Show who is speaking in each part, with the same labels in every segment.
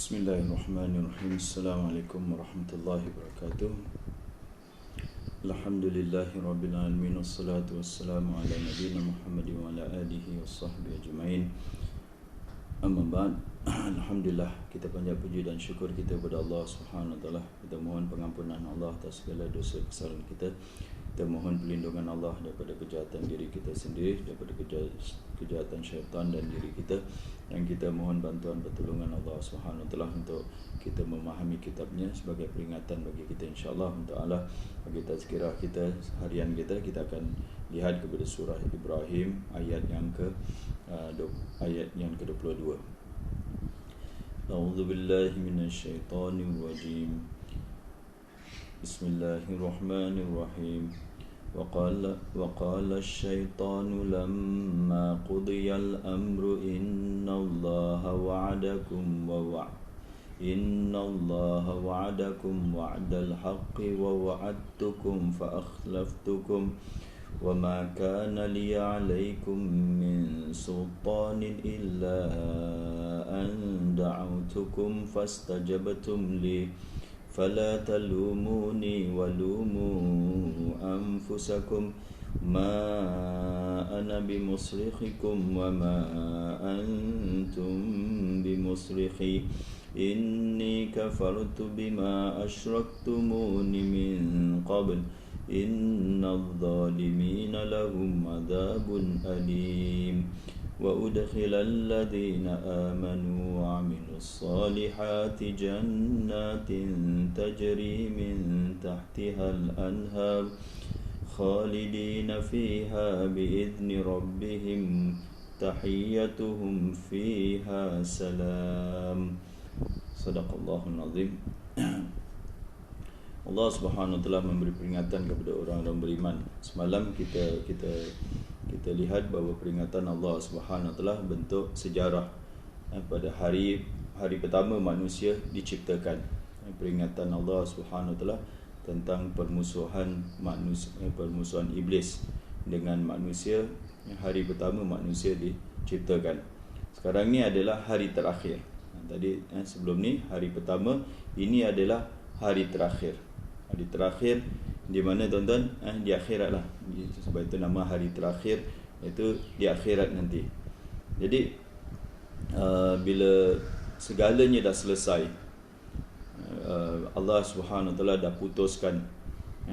Speaker 1: Bismillahirrahmanirrahim. Assalamualaikum warahmatullahi wabarakatuh. Alhamdulillahirabbil alamin wassalatu wassalamu ala nabiyyina Muhammadin wa ala alihi washabbihi ajmain. Amma ba'd. Alhamdulillah, kita panjat puji dan syukur kita kepada Allah Subhanahu wa taala. Kita mohon pengampunan Allah atas segala dosa kesalahan kita. Kita mohon perlindungan Allah daripada kejahatan diri kita sendiri, daripada kejahatan syaitan dan diri kita, dan kita mohon bantuan pertolongan Allah Subhanahu wa taala untuk kita memahami kitabnya sebagai peringatan bagi kita, insya-Allah taala bagi tazkirah kita harian kita. Kita akan lihat kepada surah Ibrahim ayat yang ke-22. A'udzu billahi minasyaitonir rajim. Bismillahirrahmanirrahim. وقال الشيطان لما قضي الأمر إن الله وعدكم وعد الحق ووعدتكم فأخلفتكم وما كان لي عليكم من سلطان إلا أن دعوتكم فاستجبتم لي فلا تلوموني ولوموا أنفسكم ما أنا بمصرخكم وما أنتم بمصرخي إني كفرت بما أشركتمون من قبل إن الظالمين لهم عذاب أليم وأدخل الذين آمنوا وعملوا الصالحات جنات تجري من تحتها الأنهار خالدين فيها بإذن ربهم تحيتهم فيها سلام. صدق الله العظيم. Allah Subhanahu wa taala memberi peringatan kepada orang-orang beriman. Semalam kita lihat bahawa peringatan Allah Subhanahu wa taala bentuk sejarah pada hari pertama manusia diciptakan. Peringatan Allah Subhanahu wa taala tentang permusuhan iblis dengan manusia hari pertama manusia diciptakan. Sekarang ni adalah hari terakhir. Tadi sebelum ni hari pertama, ini adalah hari terakhir. Hari terakhir di mana tuan-tuan di akhirat lah. Sebab itu nama hari terakhir, itu di akhirat nanti. Jadi bila segalanya dah selesai, Allah Subhanahu wa taala dah putuskan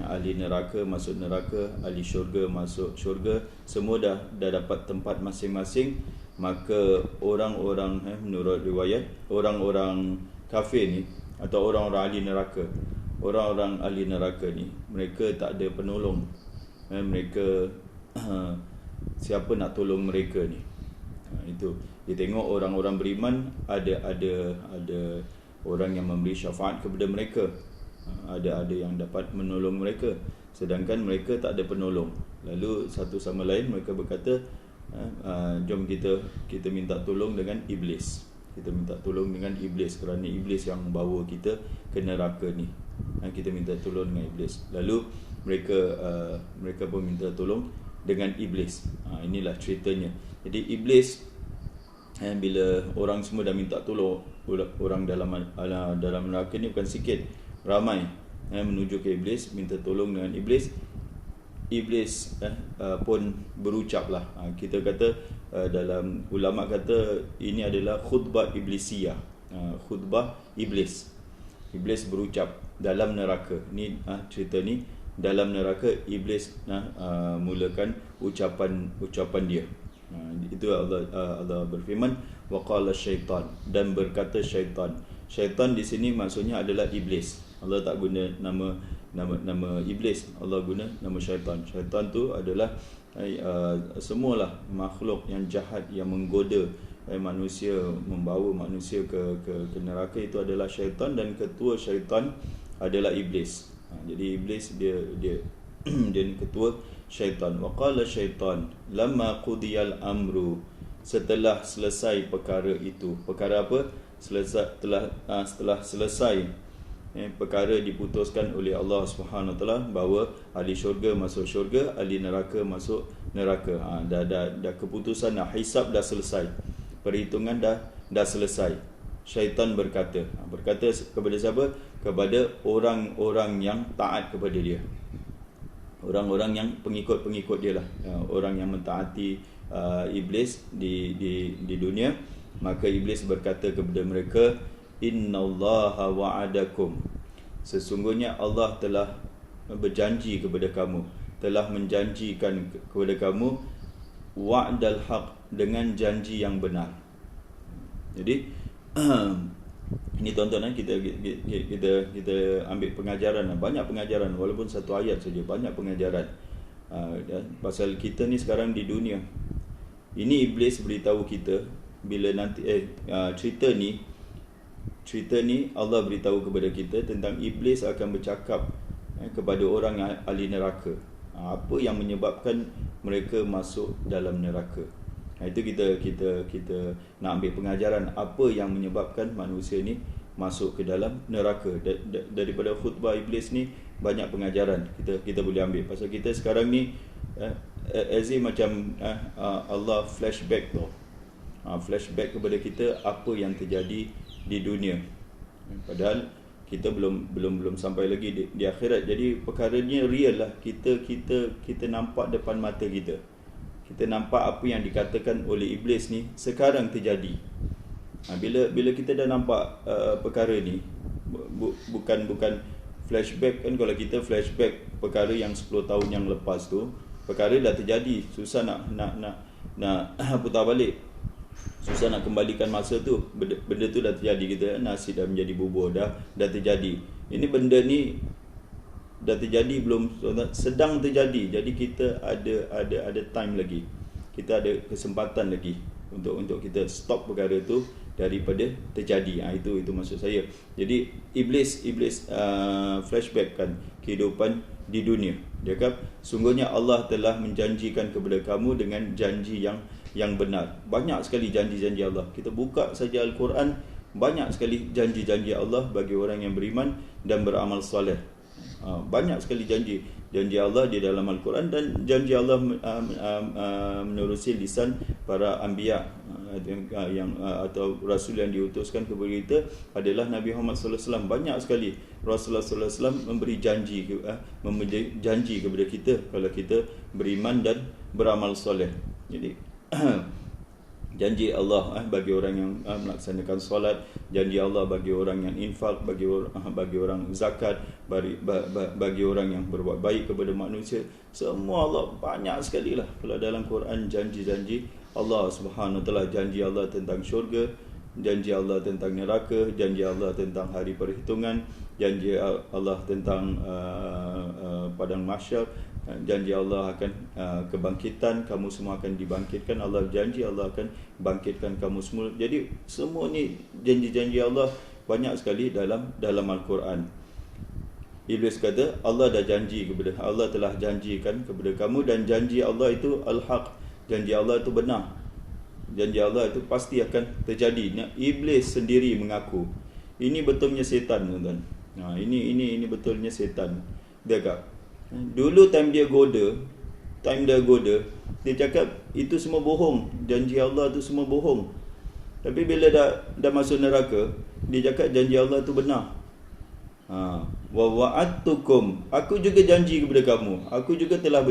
Speaker 1: ahli neraka masuk neraka, ahli syurga masuk syurga, semua dah dapat tempat masing-masing. Maka orang-orang menurut riwayat, orang-orang kafir ni atau orang-orang ahli neraka ni, mereka tak ada penolong. Mereka siapa nak tolong mereka ni? Itu dia tengok orang-orang beriman, ada orang yang memberi syafaat kepada mereka, ada yang dapat menolong mereka, sedangkan mereka tak ada penolong. Lalu satu sama lain mereka berkata, jom kita minta tolong dengan iblis. Kita minta tolong dengan iblis kerana iblis yang bawa kita ke neraka ni. Kita minta tolong dengan iblis. Lalu mereka pun minta tolong dengan iblis. Inilah ceritanya. Jadi iblis, bila orang semua dah minta tolong, orang dalam neraka ni bukan sikit, ramai menuju ke iblis, minta tolong dengan iblis. Iblis pun berucaplah. Kita kata, dalam ulama kata ini adalah khutbah iblisiyah, khutbah iblis. Iblis berucap dalam neraka. Ni cerita ni dalam neraka, iblis mulakan ucapan dia. Itu Allah berfirman, waqala syaitan, dan berkata syaitan. Syaitan di sini maksudnya adalah iblis. Allah tak guna nama iblis, Allah guna nama syaitan. Syaitan tu adalah semualah makhluk yang jahat yang menggoda manusia, membawa manusia ke neraka. Itu adalah syaitan, dan ketua syaitan adalah iblis. Jadi iblis dia ni ketua syaitan. Waqala syaitan lamma qudiyal amru, setelah selesai perkara itu. Perkara apa? Setelah selesai perkara diputuskan oleh Allah Subhanahu wa taala bahawa ahli syurga masuk syurga, ahli neraka masuk neraka. Dah keputusan, hisab dah selesai, perhitungan dah selesai. syaitan berkata kepada siapa? Kepada orang-orang yang taat kepada dia, orang-orang yang pengikut-pengikut dia lah, orang yang mentaati iblis di dunia. Maka iblis berkata kepada mereka, innallaha wa'adakum, sesungguhnya Allah telah berjanji kepada kamu, telah menjanjikan kepada kamu, wa'dal haq, dengan janji yang benar. Jadi ini tuan-tuan, kita ambil pengajaran, banyak pengajaran, walaupun satu ayat saja, banyak pengajaran pasal kita ni sekarang di dunia. Ini iblis beritahu kita bila nanti cerita ni Allah beritahu kepada kita tentang iblis akan bercakap kepada orang yang ahli neraka, apa yang menyebabkan mereka masuk dalam neraka. Itu kita nak ambil pengajaran apa yang menyebabkan manusia ni masuk ke dalam neraka. Daripada khutbah iblis ni banyak pengajaran kita boleh ambil. Pasal kita sekarang ni as if macam Allah flashback tu, flashback kepada kita apa yang terjadi di dunia. Padahal kita belum sampai lagi di akhirat. Jadi perkaranya real lah. Kita nampak depan mata kita. Kita nampak apa yang dikatakan oleh iblis ni sekarang terjadi. Bila kita dah nampak perkara ni, bukan flashback kan. Kalau kita flashback perkara yang 10 tahun yang lepas tu, perkara dah terjadi, susah nak putar balik, susah nak kembalikan masa tu. Benda tu dah terjadi, kita nasi dah menjadi bubur, dah terjadi. Ini benda ni dah terjadi, belum sedang terjadi. Jadi kita ada time lagi, kita ada kesempatan lagi untuk kita stop perkara tu daripada terjadi. Itu maksud saya. Jadi iblis flashback kan kehidupan di dunia. Dia kata sungguhnya Allah telah menjanjikan kepada kamu dengan janji yang benar. Banyak sekali janji-janji Allah. Kita buka saja Al-Quran, banyak sekali janji-janji Allah bagi orang yang beriman dan beramal soleh. Banyak sekali janji Allah di dalam Al-Quran, dan janji Allah menerusi lisan para anbiya atau rasul yang diutuskan kepada kita adalah Nabi Muhammad sallallahu alaihi wasallam. Banyak sekali Rasulullah sallallahu alaihi wasallam memberi janji kepada kita kalau kita beriman dan beramal soleh. Jadi janji Allah bagi orang yang melaksanakan solat, janji Allah bagi orang yang infak, bagi orang zakat, bagi orang yang berbuat baik kepada manusia. Semua Allah banyak sekali lah kalau dalam Quran janji-janji Allah Subhanahu Wa Taala. Janji Allah tentang syurga, janji Allah tentang neraka, janji Allah tentang hari perhitungan, janji Allah tentang padang mahsyar, janji Allah akan kebangkitan, kamu semua akan dibangkitkan. Allah janji Allah akan bangkitkan kamu semua. Jadi semua ni janji-janji Allah banyak sekali dalam Al-Quran. Iblis kata Allah telah janjikan kepada kamu, dan janji Allah itu al-haq, janji Allah itu benar, janji Allah itu pasti akan terjadi. Iblis sendiri mengaku. Ini betulnya setan, tuan-tuan. Ini betulnya setan. Dia kata dulu time dia goda, dia cakap itu semua bohong, janji Allah tu semua bohong. Tapi bila dah masuk neraka, dia cakap janji Allah tu benar. Wa wa'adtukum, aku juga janji kepada kamu, aku juga telah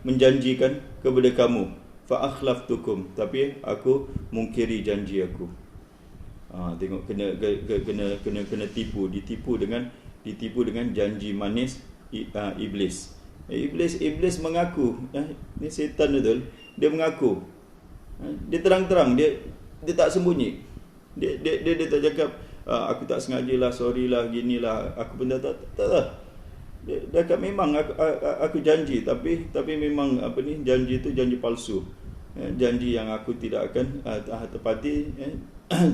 Speaker 1: menjanjikan kepada kamu. Fa akhlaftukum, tapi aku mungkiri janji aku. Tengok kena ditipu dengan janji manis iblis. Iblis mengaku, ni setan betul. Dia mengaku, dia terang-terang, dia tak sembunyi. Dia tak cakap aku tak sengajalah, sorry lah, ginilah, aku pun tak. Dia kata memang aku janji, tapi memang janji itu janji palsu. Janji yang aku tidak akan tepati,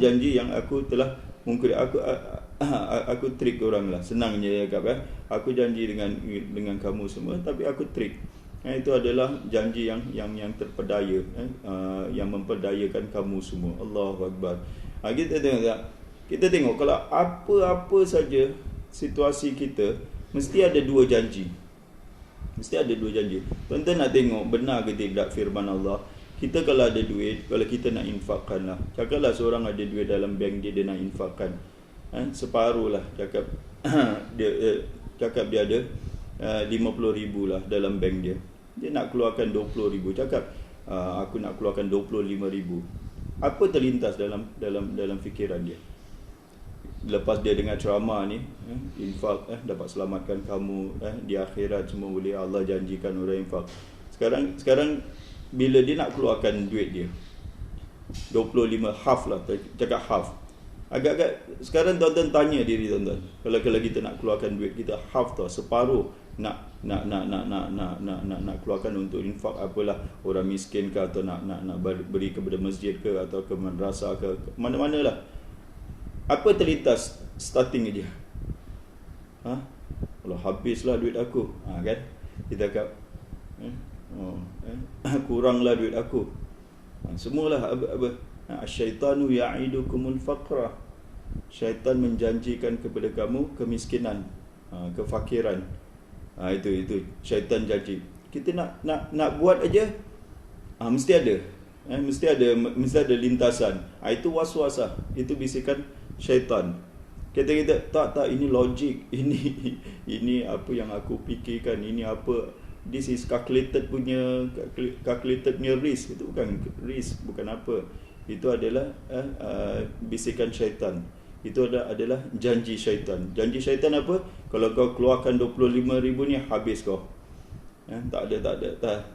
Speaker 1: janji yang aku telah mungkin aku trik orang lah. Senangnya dia cakap, aku janji dengan kamu semua, tapi aku trik. Itu adalah janji yang terpedaya, yang memperdayakan kamu semua. Allahu Akbar. Kita tengok kalau apa saja situasi kita, mesti ada dua janji. Tuan-tuan nak tengok benar ke tidak firman Allah, Kita kalau ada duit, kalau kita nak infakkan lah, cakaplah seorang ada duit dalam bank dia nak infakkan, separuh lah, cakap dia ada 50,000 lah dalam bank dia nak keluarkan 20,000, cakap aku nak keluarkan 25,000. Apa terlintas dalam fikiran dia lepas dia dengar ceramah ni, infak dapat selamatkan kamu di akhirat, semua boleh, Allah janjikan orang infak. Sekarang bila dia nak keluarkan duit dia 25, half lah, cakap half. Agak-agak sekarang tuan-tuan tanya diri tuan-tuan, kalau kita nak keluarkan duit kita half tau, separuh nak keluarkan untuk infak, apalah, orang miskin ke, atau nak beri kepada masjid ke, atau ke madrasah ke, mana-mana lah. Apa terlintas starting dia? Kalau habislah duit aku, kan? Kita cakap kuranglah duit aku. Semualah apa? Asyaitanu ya'idukumul faqra. Syaitan menjanjikan kepada kamu kemiskinan, kefakiran. Itu syaitan janji. Kita nak buat aja, mesti ada lintasan. Itu waswas lah. Itu bisikan syaitan. Kita tak ini logik, ini apa yang aku fikirkan, ini apa, this is calculated punya risk. Itu bukan risk, bukan apa. Itu adalah bisikan syaitan. Itu adalah janji syaitan. Janji syaitan apa? Kalau kau keluarkan 25,000 ni, habis kau. Tak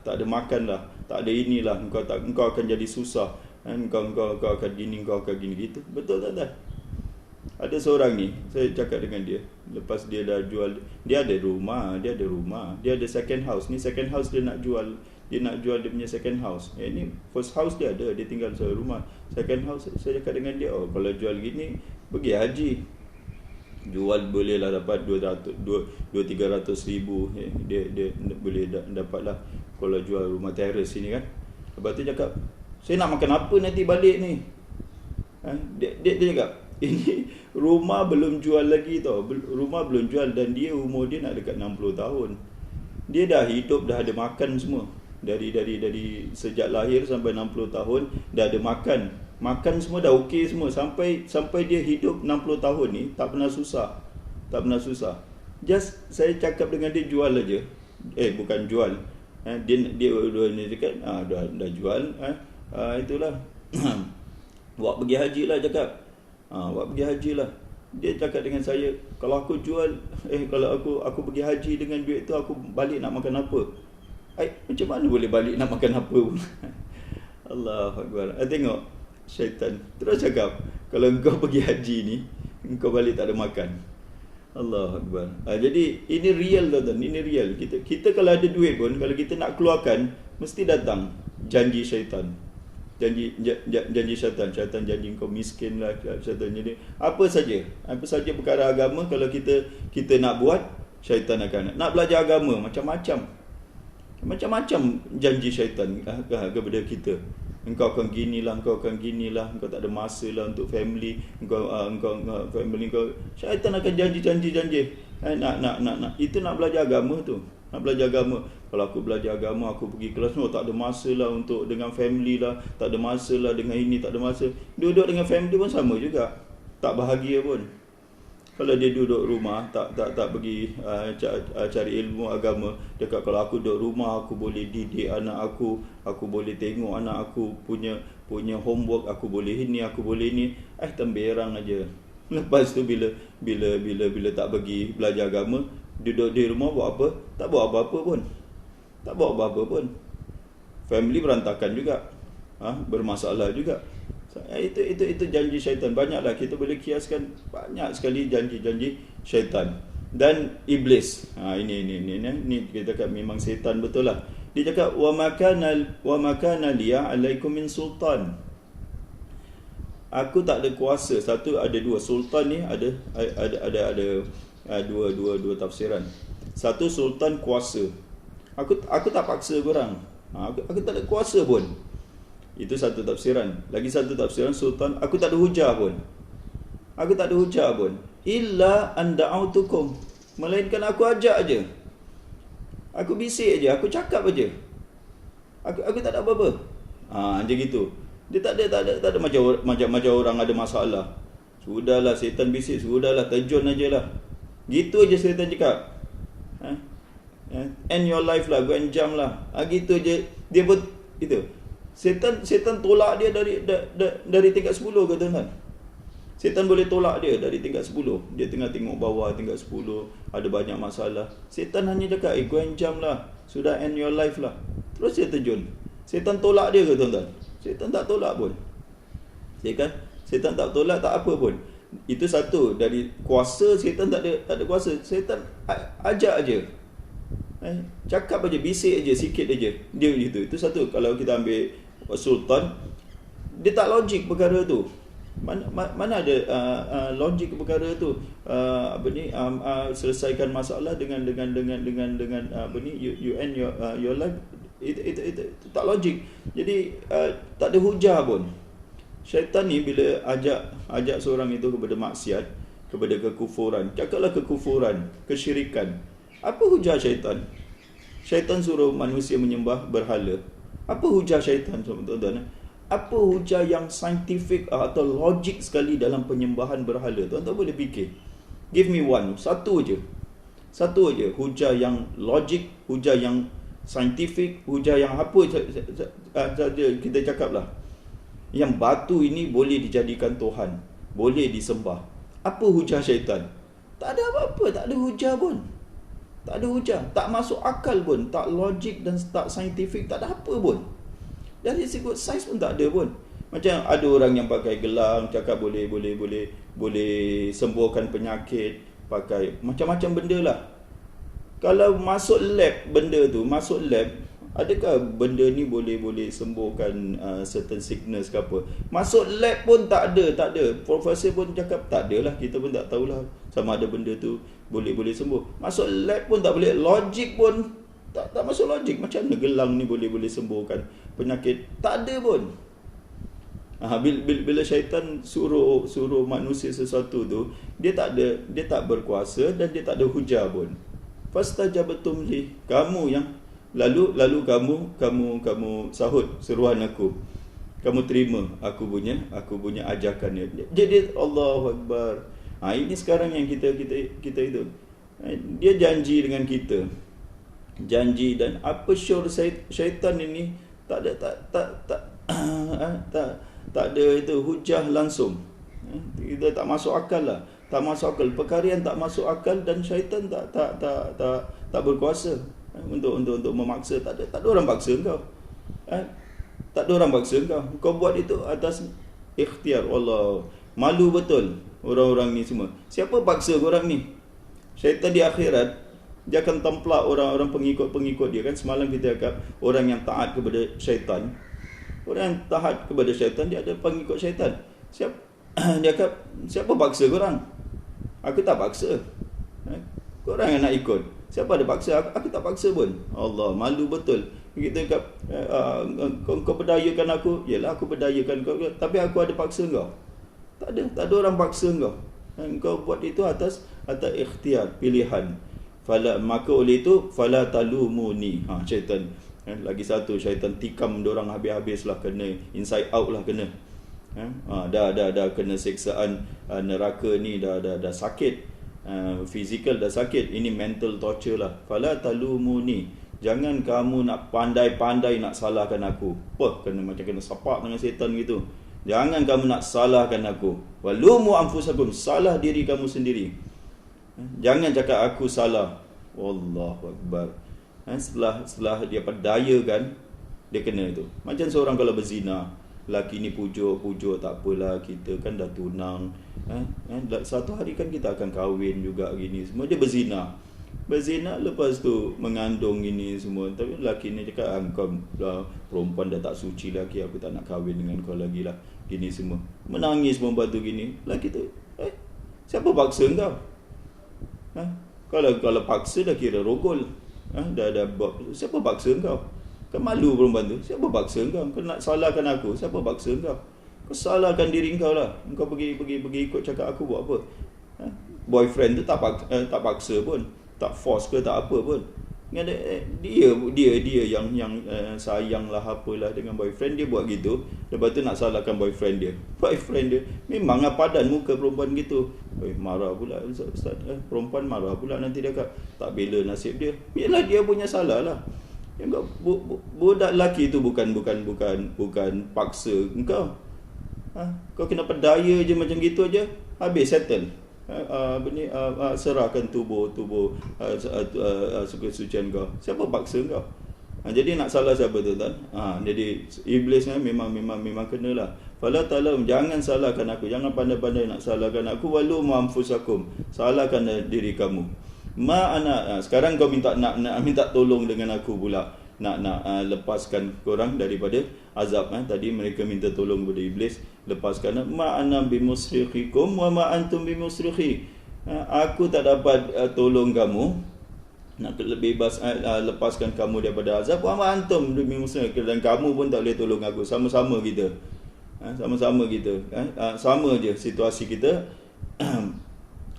Speaker 1: ada makan lah, tak ada inilah, engkau akan jadi susah. Engkau akan gini, engkau akan gini, gitu. Betul tak? Ada seorang ni, saya cakap dengan dia, lepas dia dah jual, dia ada rumah, dia ada second house. Ni second house dia nak jual dia punya second house. Ni first house dia ada, dia tinggal sebuah rumah. Second house, saya cakap dengan dia, kalau jual gini, pergi haji. Jual boleh lah dapat 200-300 ribu. Dia boleh dapat lah kalau jual rumah teres sini kan. Lepas tu cakap, saya nak makan apa nanti balik ni? Dia cakap, ini rumah belum jual lagi tau. Rumah belum jual, dan dia umur dia nak dekat 60 tahun. Dia dah hidup, dah ada makan semua. Dari sejak lahir sampai 60 tahun dah ada makan semua, dah okey semua, sampai dia hidup 60 tahun ni tak pernah susah. Just saya cakap dengan dia, jual aja. Bukan jual. Dia cakap dah jual. Itulah. Buat pergi haji lah, cakap. Buat pergi haji lah. Dia cakap dengan saya, kalau aku jual, kalau aku pergi haji dengan duit tu, aku balik nak makan apa? Macam mana boleh balik nak makan apa pun? Allahu Akbar. Tengok syaitan terus cakap, kalau engkau pergi haji ni, engkau balik tak ada makan. Allahu Akbar. Jadi ini real tuan-tuan, ini real. Kita kalau ada duit pun, kalau kita nak keluarkan, mesti datang janji syaitan. Janji syaitan janji kau miskin lah, syaitan jadi apa saja perkara agama. Kalau kita nak buat, syaitan akan nak belajar agama, macam-macam janji syaitan kepada kita. Engkau akan ginilah, engkau tak ada masa lah untuk family, engkau family kau. Syaitan akan janji. Nak itu nak belajar agama tu. Nak belajar agama. Kalau aku belajar agama, aku pergi kelas, tak ada masa lah untuk dengan family lah, tak ada masa lah dengan ini, tak ada masa. Duduk dengan family pun sama juga, tak bahagia pun. Kalau dia duduk rumah, tak pergi cari ilmu agama, dekat kalau aku duduk rumah, aku boleh didik anak aku boleh tengok anak aku punya homework, aku boleh ini, aku boleh ini, temberang aja. Lepas tu bila tak pergi belajar agama, duduk di rumah buat apa? Tak buat apa-apa pun. Family berantakan juga. Bermasalah juga. Itu janji syaitan. Banyaklah kita boleh kiaskan, banyak sekali janji-janji syaitan dan iblis. Ini kita cakap memang setan betul lah. Dia cakap wa makana liya alaikum min sultan. Aku tak ada kuasa. Satu, ada dua. Sultan ni ada dua tafsiran. Satu, sultan kuasa. Aku tak paksa korang. Aku tak ada kuasa pun. Itu satu tafsiran. Lagi satu tafsiran, sultan, aku tak ada hujah pun. Illa an da'autukum. Melainkan aku ajak aja. Aku bisik aja, aku cakap aja. Aku tak ada apa-apa. Macam gitu. Dia tak ada macam orang ada masalah. Sudahlah setan bisik, sudahlah terjun ajalah. Gitu aja setan cakap. End your life lah, go and jump lah. Gitu je. Dia pun itu. Setan tolak dia dari tingkat 10 ke tuan-tuan. Setan boleh tolak dia dari tingkat 10. Dia tengah tengok bawah tingkat 10, ada banyak masalah. Setan hanya cakap, go and jump lah. Sudah end your life lah. Terus dia terjun. Setan tolak dia ke tuan-tuan? Setan tak tolak pun. Setan tak tolak, tak apa pun. Itu satu. Dari kuasa, setan tak ada kuasa. Setan ajak aja. Cakap aja, bisik aja, sikit aja. Dia gitu. Itu satu. Kalau kita ambil sultan, dia tak logik perkara tu. Mana ada logik perkara tu? Selesaikan masalah dengan apa ni, you end your life. Itu tak logik. Jadi tak ada hujah pun. Syaitan ni bila ajak seorang itu kepada maksiat, kepada kekufuran, cakaplah kekufuran, kesyirikan. Apa hujah syaitan? Syaitan suruh manusia menyembah berhala. Apa hujah syaitan, tuan-tuan? Apa hujah yang saintifik atau logik sekali dalam penyembahan berhala? Tuan-tuan boleh fikir. Give me one. Satu aja hujah yang logik, hujah yang saintifik, hujah yang apa saja kita cakaplah. Yang batu ini boleh dijadikan Tuhan, boleh disembah. Apa hujah syaitan? Tak ada apa-apa, tak ada hujah pun. Tak ada hujah, tak masuk akal pun, tak logik dan tak saintifik, tak ada apa pun. Dari segi saiz pun tak ada pun. Macam ada orang yang pakai gelang, cakap boleh sembuhkan penyakit, pakai macam-macam benda lah. Kalau masuk lab benda tu, adakah benda ni boleh sembuhkan certain sickness ke apa? Masuk lab pun tak ada. Profesor pun cakap tak adalah, kita pun tak tahulah sama ada benda tu boleh sembuh. Masuk lab pun tak boleh, logik pun tak masuk logik. Macam mana gelang ni boleh sembuhkan penyakit? Tak ada pun. Bila syaitan suruh manusia sesuatu tu, dia tak berkuasa dan dia tak ada hujah pun. Fastajabatum li, kamu yang lalu kamu sahut seruan aku. Kamu terima aku punya ajakan dia. Jadi Allahu Akbar. Ini sekarang yang kita itu. Dia janji dengan kita. Janji, dan apa sure syaitan ini tak ada itu hujah langsung. Kita tak masuk akal lah. Tak masuk akal. Perkara yang tak masuk akal, dan syaitan tak berkuasa untuk memaksa. Tak ada orang paksa kau. Tak ada orang paksa kau. Kau buat itu atas ikhtiar Allah. Malu betul orang-orang ni semua. Siapa paksa korang ni? Syaitan di akhirat, dia akan templak orang-orang pengikut dia kan. Semalam kita cakap orang yang taat kepada syaitan. Orang yang taat kepada syaitan, dia ada pengikut syaitan. Dia cakap, siapa paksa korang? Aku tak paksa. Korang yang nak ikut. Siapa ada paksa? Aku tak paksa pun. Allah, malu betul. Kita cakap, kau berdayakan aku. Yalah, aku berdayakan kau, tapi aku ada paksa kau? Tak ada orang paksa kau. Kau buat itu atas ikhtiar, pilihan. Maka oleh itu, fala talumuni. Syaitan. Lagi satu, syaitan tikam dorang habis-habis lah, kena inside out lah, kena. Dah kena siksaan neraka ni, dah sakit. Fizikal dah sakit, ini mental torture lah. Fala talumuni, jangan kamu nak pandai-pandai nak salahkan aku. Kena sapak dengan setan gitu. Jangan kamu nak salahkan aku. Walumu anfusakum, salah diri kamu sendiri. Jangan cakap aku salah. Wallahu Akbar. Setelah dia perdayakan, dia kena itu. Macam seorang kalau berzina, laki ni pujuk tak apalah, kita kan dah tunang. Satu hari kan kita akan kahwin juga gini semua. Dia berzina lepas tu mengandung gini semua. Tapi laki ni cakap, kau lah perempuan dah tak suci lagi, aku tak nak kahwin dengan kau lagi lah, gini semua. Menangis membantu gini. Laki tu, siapa paksa kau? Kalau paksa dah kira rogol. Dah siapa paksa kau? Kau malu perempuan tu. Siapa paksa kau? Kau nak salahkan aku? Siapa paksa kau? Kau salahkan diri kau lah. Kau pergi ikut cakap aku buat apa? Boyfriend tu tak paksa pun, tak force ke, tak apa pun. Dia yang sayang lah apalah dengan boyfriend dia, buat gitu. Lepas tu nak salahkan boyfriend dia. Boyfriend dia memang padan muka perempuan gitu. Marah pula Ustaz. Perempuan marah pula, nanti dia kata tak bela nasib dia. Yalah, dia punya salah lah. Yang budak lelaki tu bukan paksa engkau. Kau kena pedaya je macam gitu aja, habis settle. Serahkan tubuh suci-sucian kau. Siapa paksa kau? Jadi nak salah siapa tu tuan? Jadi iblis memang kenalah. Fala ta'lam, jangan salahkan aku, jangan pandai-pandai nak salahkan aku. Walu anfusakum, salahkan diri kamu. Sekarang kau minta minta tolong dengan aku pula, nak lepaskan korang daripada azab. Tadi mereka minta tolong kepada iblis, lepaskan. Ma ana bimusrikhikum wa ma antum bimusrikhi. Aku tak dapat tolong kamu, nak bebas lepaskan kamu daripada azab. Wa ma antum bimusrikhi, dan kamu pun tak boleh tolong aku. Sama-sama kita. Sama je situasi kita.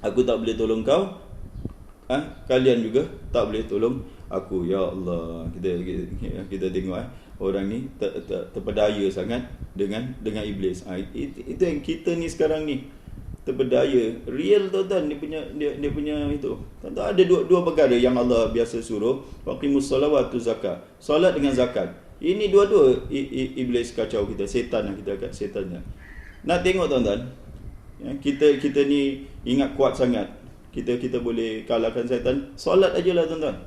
Speaker 1: Aku tak boleh tolong kau, kalian juga tak boleh tolong aku. Ya Allah, kita tengok orang ni terpedaya sangat dengan iblis. Itu yang kita ni sekarang ni terpedaya real tuan-tuan. Dia punya itu. Tuan-tuan, ada dua perkara yang Allah biasa suruh, waqimus salawatu zakat, solat dengan zakat. Ini dua-dua iblis kacau kita, setan yang kita kat setannya. Nak tengok tuan-tuan, kita ni ingat kuat sangat, kita boleh kalahkan setan. Solat ajalah tuan-tuan.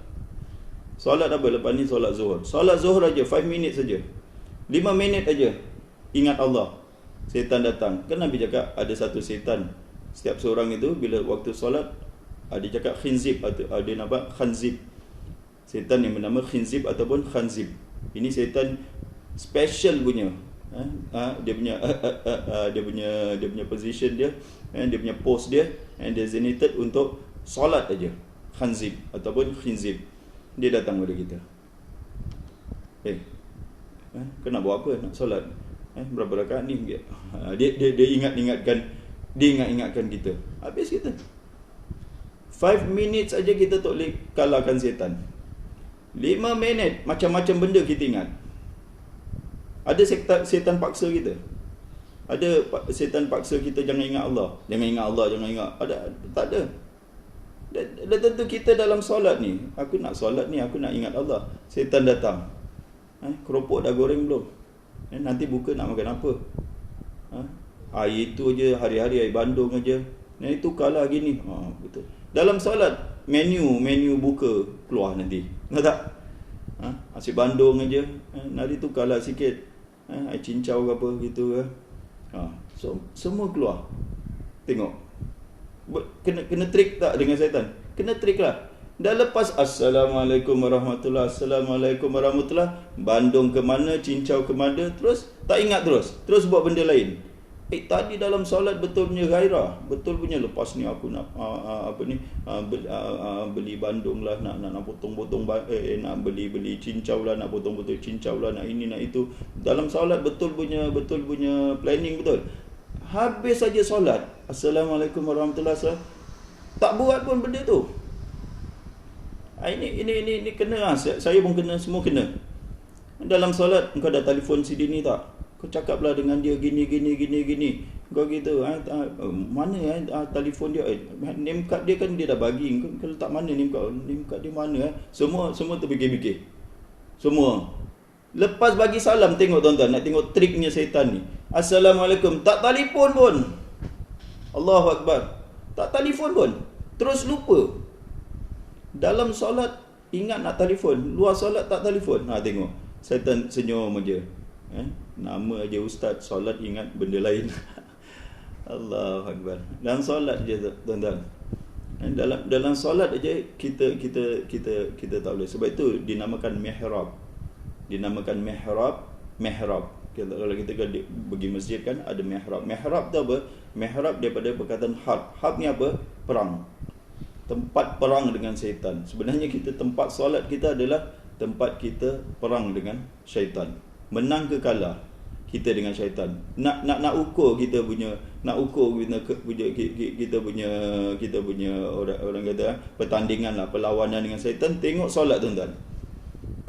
Speaker 1: Solat apa? Lepas ni solat zuhur. Solat zuhur aja 5 minit saja. 5 minit aja ingat Allah. Setan datang. Kan Nabi cakap ada satu setan, setiap seorang itu bila waktu solat, ada cakap khinzib atau ada nampak khanzib. Setan yang bernama khinzib ataupun khanzib. Ini setan special punya. Dia punya position dia, dia punya pose dia, and designated untuk solat aja. Khanzib ataupun khinzib. Dia datang kepada kita. Kau nak buat apa? Nak solat? Berapa rakaat ni? Dia ingatkan kita. Habis kita 5 minit saja kita tak boleh kalahkan setan. 5 minit macam-macam benda kita ingat. Ada setan paksa kita. Ada setan paksa kita jangan ingat Allah. Ada? Tak ada. Dah tentu kita dalam solat ni, aku nak solat ni, aku nak ingat Allah. Setan datang. Keropok dah goreng belum? Nanti buka nak makan apa? Air itu je, hari-hari air bandung aja. Itu kalah gini. Betul. Dalam solat, menu buka keluar nanti. Tahu tak? Asyik bandung aja. Nanti tu kalah sikit. Air cincau ke apa gitu ke. So semua keluar. Tengok. Kena trik tak dengan syaitan? Kena trik lah. Dah lepas Assalamualaikum warahmatullahi, Assalamualaikum warahmatullahi, bandung ke mana, cincau ke mana, terus tak ingat, terus buat benda lain. Tadi dalam solat betul punya gairah, betul punya lepas ni aku nak beli bandung lah, nak potong-potong, nak beli cincau lah, nak potong-potong cincau lah, nak ini nak itu. Dalam solat betul punya planning betul. Habis saja solat, Assalamualaikum warahmatullahi wabarakatuh, tak buat pun benda tu. Ini kena lah. Saya pun kena, semua kena. Dalam solat, kau dah telefon si Dini tak? Kau cakaplah dengan dia gini. Kau gitu. Mana telefon dia? Name card dia kan dia dah bagi. Kau letak mana name card dia mana? Semua terfikir-fikir. Semua. Lepas bagi salam, tengok tuan-tuan, nak tengok triknya syaitan ni. Assalamualaikum, tak telefon pun. Allahu Akbar. Tak telefon pun. Terus lupa. Dalam solat ingat nak telefon, luar solat tak telefon. Tengok, syaitan senyum aja. Nama aja ustaz, solat ingat benda lain. Allahu Akbar. Dalam solat je tuan-tuan. Dalam solat aja kita tak boleh. Sebab itu dinamakan mihrab. Mihrab. Kalau kita pergi masjid kan ada mihrab. Mihrab tu apa? Mihrab daripada perkataan harb. Harb ni apa? Perang. Tempat perang dengan syaitan. Sebenarnya tempat solat kita adalah tempat kita perang dengan syaitan. Menang ke kalah kita dengan syaitan. Nak ukur kita punya nak ukur kita punya orang kata pertandingan lah, perlawanan dengan syaitan, tengok solat tuan-tuan.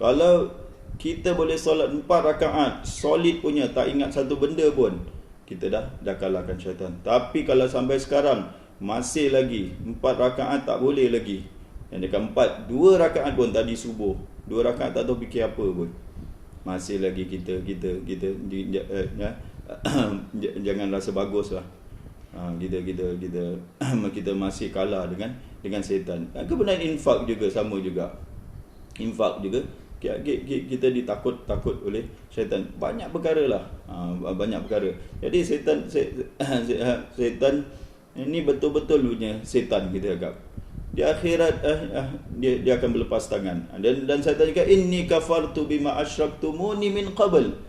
Speaker 1: Kalau kita boleh solat 4 rakaat solid punya, tak ingat satu benda pun, kita dah kalahkan syaitan. Tapi kalau sampai sekarang masih lagi 4 rakaat tak boleh lagi, yang dekat 4, 2 rakaat pun tadi subuh, 2 rakaat tak tahu fikir apa pun, masih lagi kita jangan rasa bagus lah. Kita masih kalah dengan syaitan. Kebenaran infak juga sama juga. Infak juga kita ditakut oleh syaitan. Banyak perkara lah. Banyak perkara. Jadi syaitan ini betul-betul punya syaitan kita agak. Di akhirat dia akan berlepas tangan. Dan syaitan juga, inni kafartu bima asyraktumuni min qabl.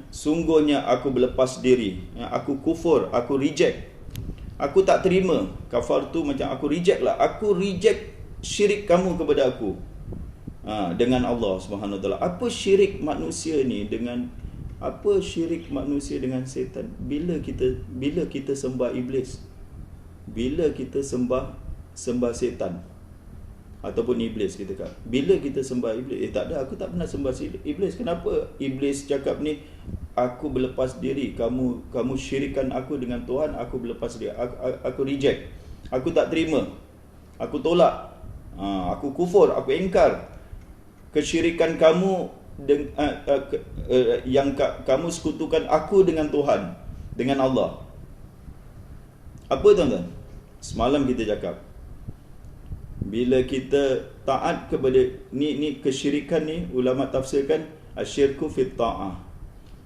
Speaker 1: Sungguhnya aku berlepas diri, aku kufur, aku reject, aku tak terima. Kafar tu macam aku reject lah, aku reject syirik kamu kepada aku dengan Allah Subhanahu Wa Taala. Apa syirik manusia ni dengan setan? Bila kita sembah iblis, bila kita sembah setan ataupun iblis, kita kata, bila kita sembah iblis, tak ada, aku tak pernah sembah iblis. Kenapa iblis cakap ni, aku berlepas diri, kamu syirikan aku dengan Tuhan, aku berlepas diri, aku reject, aku tak terima, aku tolak, aku kufur, aku ingkar kesyirikan kamu yang kamu sekutukan aku dengan Tuhan, dengan Allah. Apa tuan-tuan? Semalam kita cakap, bila kita taat kepada ni kesyirikan ni, ulama tafsirkan asyirku fit ta'ah,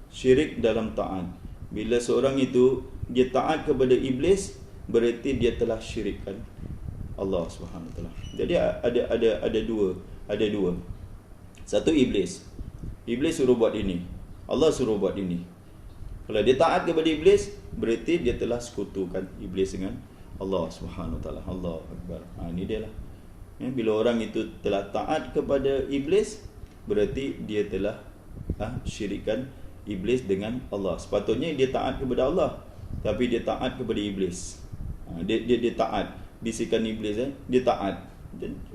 Speaker 1: syirik dalam taat. Bila seorang itu dia taat kepada iblis, berarti dia telah syirikkan Allah Subhanahu Wa Taala. Jadi ada dua. Satu, iblis suruh buat ini, Allah suruh buat ini. Kalau dia taat kepada iblis, berarti dia telah sekutukan iblis dengan Allah Subhanahu Wa Taala. Allahu Akbar. Ini dia lah. Bila orang itu telah taat kepada iblis, berarti dia telah syirikkan iblis dengan Allah. Sepatutnya dia taat kepada Allah, tapi dia taat kepada iblis. Dia taat bisikan iblis, dia taat.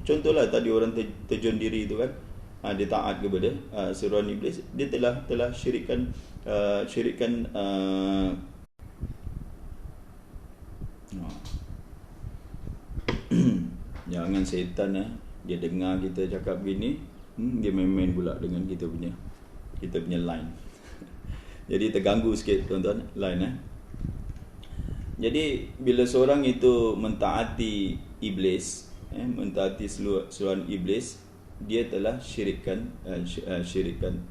Speaker 1: Contohlah tadi orang terjun diri itu kan, dia taat kepada seruan iblis, dia telah syirikkan jangan setan dia dengar kita cakap gini, dia main-main pula dengan kita punya line. Jadi terganggu sikit tuan-tuan line. Jadi bila seorang itu mentaati iblis, mentaati seruan iblis, dia telah syirikkan,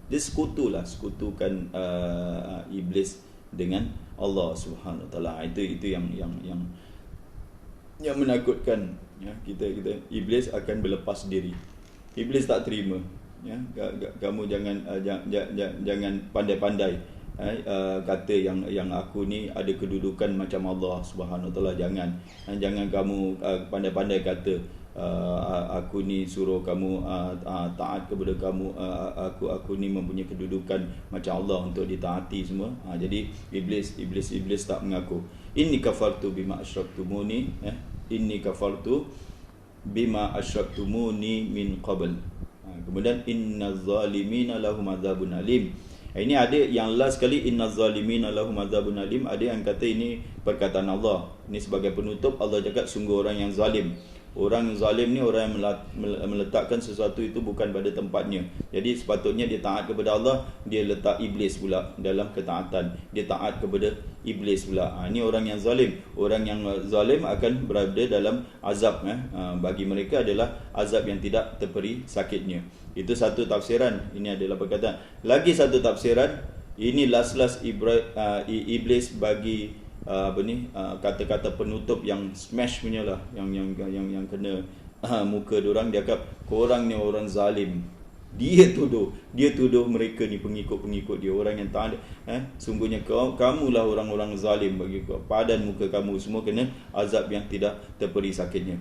Speaker 1: dia sekutukan iblis dengan Allah Subhanahu Wa Taala. Itu yang menakutkan, kita iblis akan berlepas diri. Iblis tak terima, kamu jangan pandai-pandai kata yang aku ni ada kedudukan macam Allah Subhanahu Wa Taala. Jangan kamu pandai-pandai kata aku ni suruh kamu taat kepada kamu, aku ni mempunyai kedudukan macam Allah untuk ditaati semua. Jadi iblis tak mengaku. Inni kafartu bima asyraktumuni, inni kafartu bima asyraktumuni min qabl. Kemudian innaz zalimina lahum adzabun alim. Ini ada yang last sekali, innaz zalimina lahum adzabun alim. Ada yang kata ini perkataan Allah. Ini sebagai penutup, Allah cakap sungguh orang yang zalim. Orang yang zalim ni orang yang meletakkan sesuatu itu bukan pada tempatnya. Jadi sepatutnya dia taat kepada Allah, dia letak iblis pula dalam ketaatan. Dia taat kepada iblis pula. Ini orang yang zalim. Orang yang zalim akan berada dalam azab. Bagi mereka adalah azab yang tidak terperi sakitnya. Itu satu tafsiran. Ini adalah perkataan. Lagi satu tafsiran, ini last iblis bagi kata-kata penutup yang smash punya lah, yang kena muka diorang. Dia kata korang ni orang zalim. Dia tuduh mereka ni pengikut dia, orang yang tak ada, sungguhnya kamulah orang-orang zalim bagi kau. Padan muka kamu semua kena azab yang tidak terperi sakitnya.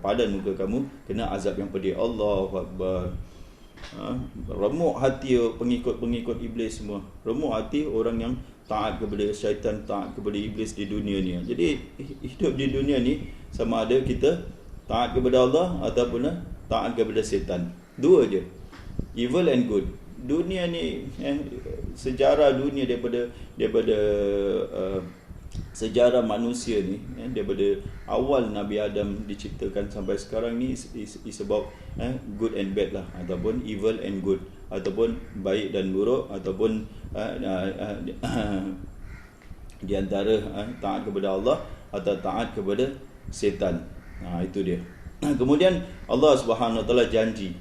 Speaker 1: Padan muka kamu kena azab yang pedih. Allahu Akbar. Remuk hati pengikut-pengikut iblis semua. Remuk hati orang yang taat kepada syaitan, taat kepada iblis di dunia ni. Jadi hidup di dunia ni sama ada kita taat kepada Allah ataupun taat kepada setan. Dua je, evil and good. Dunia ni sejarah dunia daripada sejarah manusia ni, daripada awal Nabi Adam diciptakan sampai sekarang ni is about good and bad lah, ataupun evil and good, ataupun baik dan buruk, ataupun di antara taat kepada Allah atau taat kepada setan. Itu dia. Kemudian Allah Subhanahu Wa Taala janji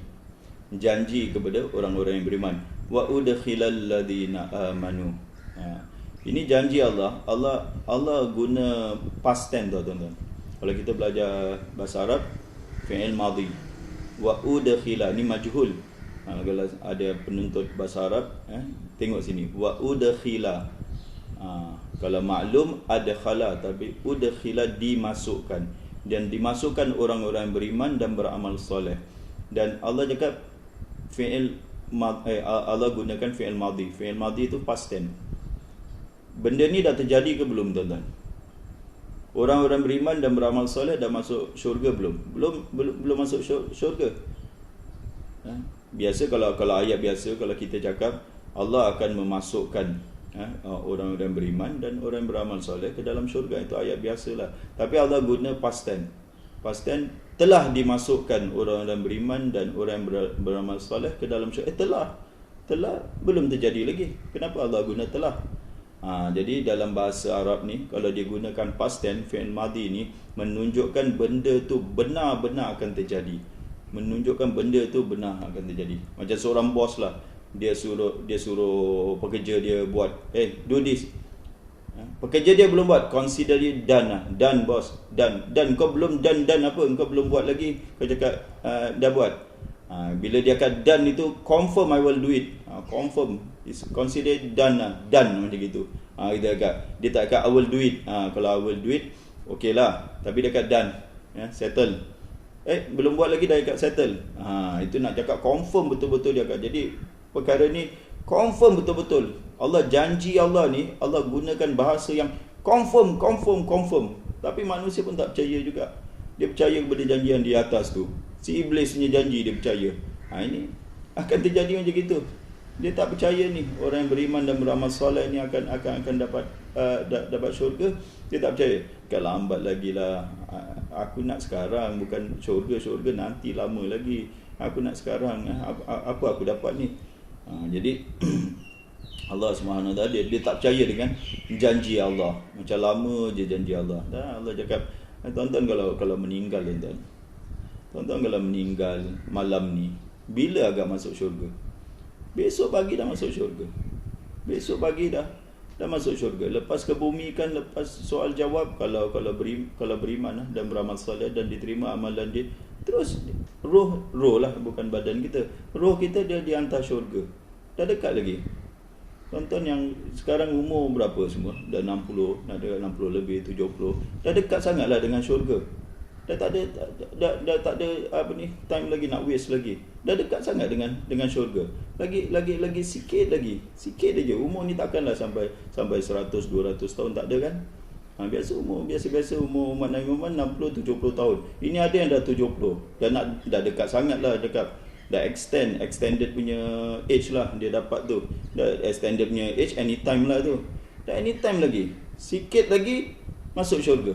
Speaker 1: kepada orang-orang yang beriman, wa udkhilal ladina amanu. Ini janji Allah guna past tense tuan-tuan. Kalau kita belajar bahasa Arab, fi'il madhi. Wa udkhila ni majhul. Kalau ada penuntut bahasa Arab, tengok sini. Wa udkhila. Kalau maklum adkhala, tapi udkhila dimasukkan. Dan dimasukkan orang-orang yang beriman dan beramal soleh. Dan Allah cakap Allah gunakan fi'il madhi. Fi'il madhi itu past tense. Benda ni dah terjadi ke belum tuan-tuan? Orang-orang beriman dan beramal soleh dah masuk syurga belum? Belum masuk syurga. Biasa kalau ayat biasa, kalau kita cakap Allah akan memasukkan orang-orang beriman dan orang beramal soleh ke dalam syurga, itu ayat biasalah. Tapi Allah guna past tense. Past tense, telah dimasukkan orang-orang beriman dan orang beramal soleh ke dalam syurga. Telah belum terjadi lagi. Kenapa Allah guna telah? Jadi dalam bahasa Arab ni, kalau dia gunakan past tense, fi'il madhi ni menunjukkan benda tu benar-benar akan terjadi. Menunjukkan benda tu benar akan terjadi. Macam seorang bos lah, dia suruh pekerja dia buat, do this. Pekerja dia belum buat, consider it done lah. Done boss, done. Kau belum done apa? Kau belum buat lagi. Kau cakap dah buat. Bila dia akan done itu, confirm I will do it. Confirm, is consider it done lah. Done macam gitu. Dia tak akan I will do it. Kalau I will do it, okay lah. Tapi dia akan done, settle. Belum buat lagi dah akan settle. Itu nak cakap confirm betul-betul dia akan. Jadi perkara ni confirm betul-betul. Allah janji Allah ni, Allah gunakan bahasa yang confirm. Tapi manusia pun tak percaya juga. Dia percaya kepada janjian di atas tu. Si iblis punya janji dia percaya. Ini akan terjadi macam gitu. Dia tak percaya ni orang yang beriman dan beramal soleh ni akan dapat syurga. Dia tak percaya. Kan lambat lagi lah. Aku nak sekarang, bukan syurga nanti lama lagi. Aku nak sekarang. Apa aku dapat ni? Jadi Allah Subhanahu Wa Taala dia tak percaya dengan janji Allah. Macam lama je janji Allah. Allah cakap, tuan-tuan kalau meninggal tuan-tuan kalau meninggal malam ni, bila agak masuk syurga? Besok pagi dah masuk syurga. Besok pagi dah masuk syurga. Lepas kebumikan, lepas soal jawab, kalau beriman dan beramal soleh dan diterima amalan dia, terus roh lah, bukan badan kita. Roh kita dia dihantar syurga. Dah dekat lagi. Tuan-tuan yang sekarang umur berapa semua? Dah 60, dah dekat 60 lebih, 70. Dah dekat sangatlah dengan syurga. Dah tak ada time lagi nak waste lagi. Dah dekat sangat dengan syurga. Lagi sikit aja. Umur ni takkanlah sampai 100 200 tahun, tak ada kan? Biasa umur umat Nabi Muhammad 60 70 tahun. Ini ada yang dah 70. Dah dekat sangatlah, dah extended punya age lah dia dapat tu. Dah extended punya age anytime lah tu. Dah anytime lagi. Sikit lagi masuk syurga.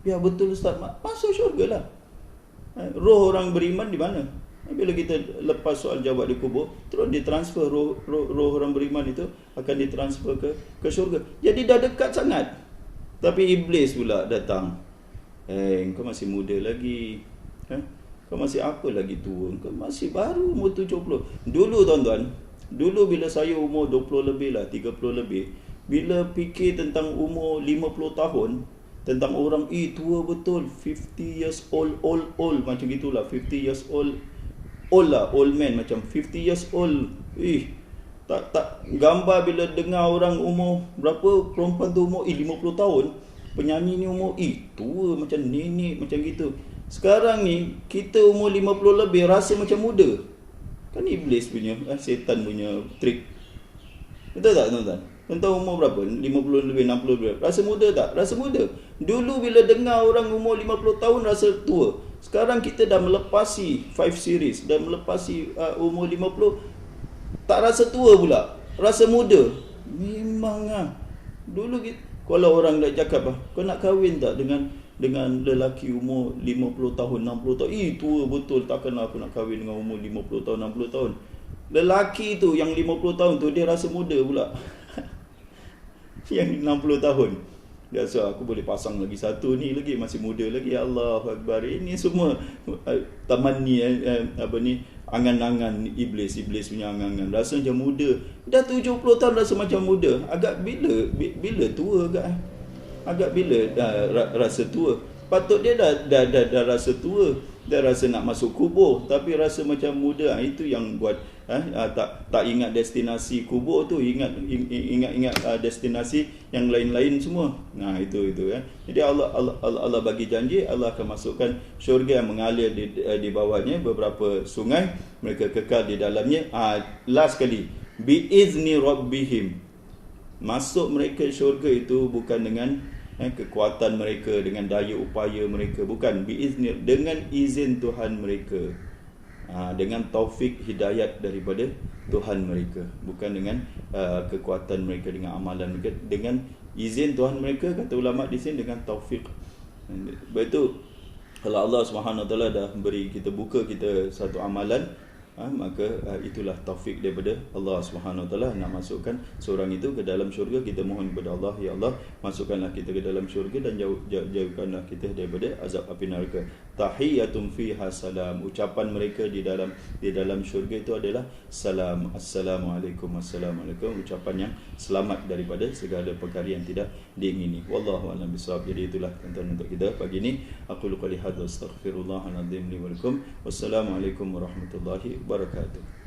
Speaker 1: Ya betul Ustaz, masuk syurga lah. Roh orang beriman di mana? Bila kita lepas soal jawab di kubur, terus ditransfer roh orang beriman itu akan ditransfer ke syurga. Jadi dah dekat sangat. Tapi iblis pula datang. Kau masih muda lagi. Kau masih apa lagi tua? Kau masih baru umur 70. Dulu tuan-tuan, bila saya umur 20 lebih lah, 30 lebih, bila fikir tentang umur 50 tahun, tentang orang tua betul, 50 years old macam gitulah, 50 years old lah, old man macam 50 years old. Tak gambar bila dengar orang umur berapa, perempuan tu umur 50 tahun, penyanyi ni umur tua macam nenek macam gitu. Sekarang ni kita umur 50 lebih rasa macam muda. Kan iblis punya, setan punya trik. Betul tak tuan-tuan? Tuan-tuan umur berapa? 50 lebih, 60 lebih. Rasa muda tak? Rasa muda. Dulu bila dengar orang umur 50 tahun rasa tua. Sekarang kita dah melepasi 5 series, dah melepasi umur 50, tak rasa tua pula, rasa muda. Memang dulu kita, kalau orang dah cakap kau nak kahwin tak dengan lelaki umur 50 tahun, 60 tahun. Tua betul, takkan aku nak kahwin dengan umur 50 tahun, 60 tahun. Lelaki tu yang 50 tahun tu dia rasa muda pula. Yang 60 tahun dia rasa aku boleh pasang lagi satu ni lagi, masih muda lagi. Ya Allah Akbar. Ini semua tamanni angan-angan iblis punya angan-angan. Rasa macam muda. Dah 70 tahun rasa macam muda. Agak bila tua agak agak bila rasa tua. Patut dia dah rasa tua, dah rasa nak masuk kubur tapi rasa macam muda. Itu yang buat tak ingat destinasi kubur tu, ingat destinasi yang lain-lain semua. Itu Jadi Allah bagi janji Allah akan masukkan syurga yang mengalir di bawahnya beberapa sungai, mereka kekal di dalamnya. Last kali, biizni rabbihim, masuk mereka syurga itu bukan dengan kekuatan mereka, dengan daya upaya mereka, bukan. Biizni, dengan izin Tuhan mereka, dengan taufik hidayat daripada Tuhan mereka, bukan dengan kekuatan mereka, dengan amalan mereka, dengan izin Tuhan mereka. Kata ulama di sini dengan taufik. Betul. Kalau Allah SWT dah beri kita, buka kita satu amalan, maka itulah taufik daripada Allah SWT nak masukkan seorang itu ke dalam syurga. Kita mohon kepada Allah, ya Allah, masukkanlah kita ke dalam syurga dan jauhkanlah kita daripada azab api neraka. Tahiyatum fiha salam, ucapan mereka di dalam syurga itu adalah salam. Assalamualaikum, assalamualaikum, ucapan yang selamat daripada segala perkara yang tidak diingini. Wallahu a'lam bishawab. Jadi itulah tonton untuk kita pagi ini. Aku qali hadza astaghfirullahalazim li wa lakum. Wassalamualaikum warahmatullahi wabarakatuh.